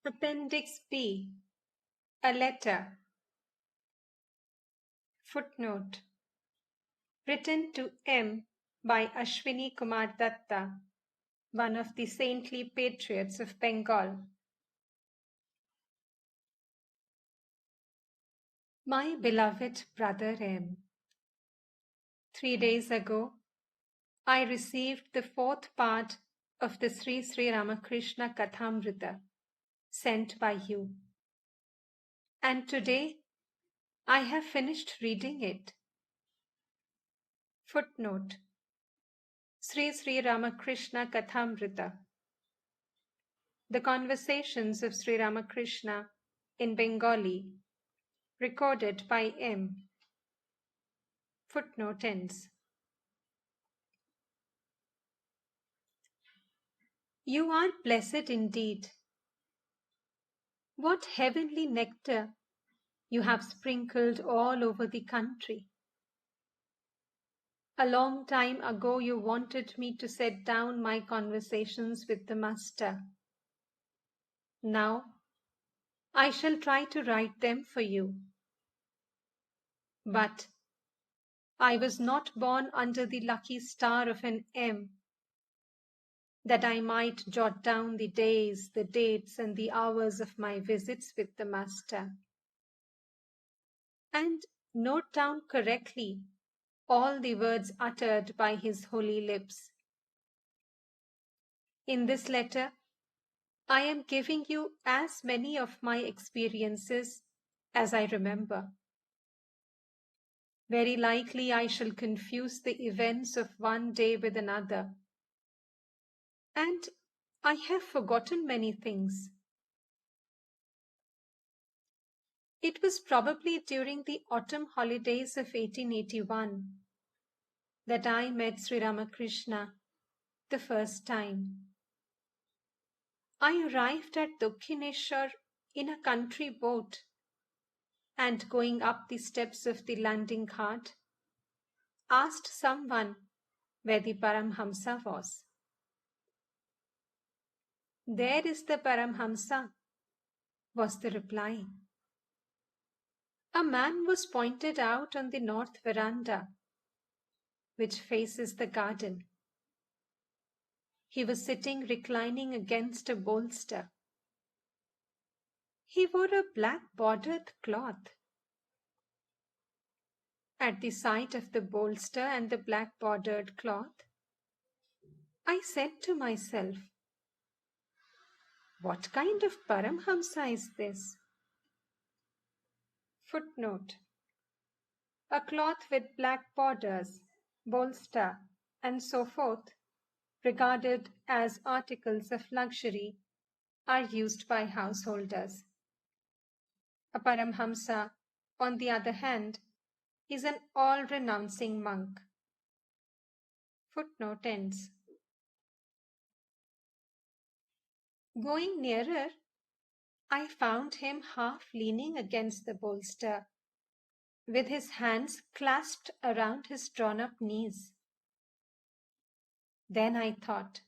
Appendix B. A letter. Footnote. Written to M. by Ashwini Kumar Datta, one of the saintly patriots of Bengal. My beloved brother M. 3 days ago, I received the 4th part of the Sri Ramakrishna Kathamrita sent by you. And today, I have finished reading it. Footnote. Sri Ramakrishna Kathamrita. The Conversations of Sri Ramakrishna in Bengali, recorded by M. Footnote ends. You are blessed indeed. What heavenly nectar you have sprinkled all over the country. A long time ago you wanted me to set down my conversations with the Master. Now, I shall try to write them for you. But I was not born under the lucky star of an M, that I might jot down the days, the dates, and the hours of my visits with the Master, and note down correctly all the words uttered by his holy lips. In this letter, I am giving you as many of my experiences as I remember. Very likely I shall confuse the events of one day with another, and I have forgotten many things. It was probably during the autumn holidays of 1881 that I met Sri Ramakrishna the first time. I arrived at Dakshineshwar in a country boat, and going up the steps of the landing cart, asked someone where the Paramhamsa was. There is the Paramhamsa, was the reply. A man was pointed out on the north veranda, which faces the garden. He was sitting reclining against a bolster. He wore a black bordered cloth. At the sight of the bolster and the black bordered cloth, I said to myself, what kind of Paramhamsa is this? Footnote. A cloth with black borders, bolster, and so forth, regarded as articles of luxury, are used by householders. A Paramhamsa, on the other hand, is an all-renouncing monk. Footnote ends. Going nearer, I found him half leaning against the bolster, with his hands clasped around his drawn-up knees. Then I thought,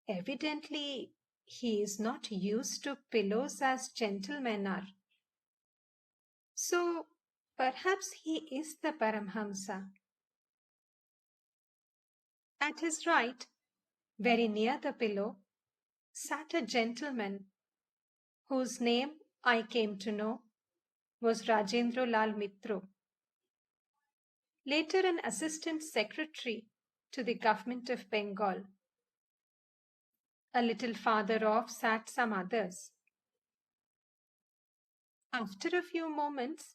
evidently he is not used to pillows as gentlemen are. So perhaps he is the Paramhamsa. At his right, very near the pillow, sat a gentleman whose name I came to know was Rajendra Lal Mitro, later an assistant secretary to the government of Bengal. A little farther off sat some others. After a few moments,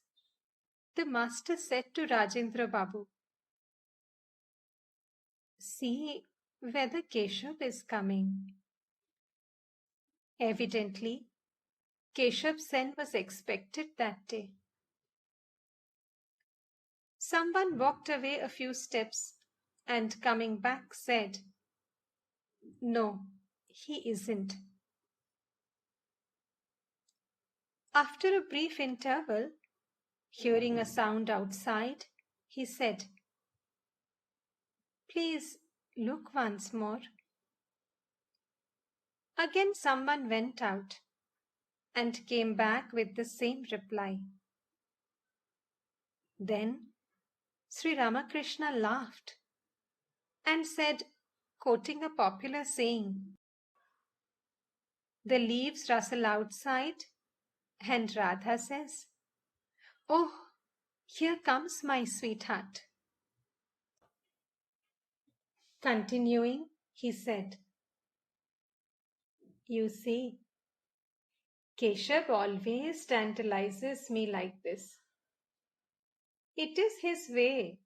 the master said to Rajendra Babu, see whether Keshav is coming. Evidently, Keshav's Sen was expected that day. Someone walked away a few steps and coming back said, no, he isn't. After a brief interval, hearing a sound outside, he said, please look once more. Again someone went out and came back with the same reply. Then Sri Ramakrishna laughed and said, quoting a popular saying, "The leaves rustle outside, and Radha says, 'Oh, here comes my sweetheart.'" Continuing, he said, "You see, Keshav always tantalizes me like this. It is his way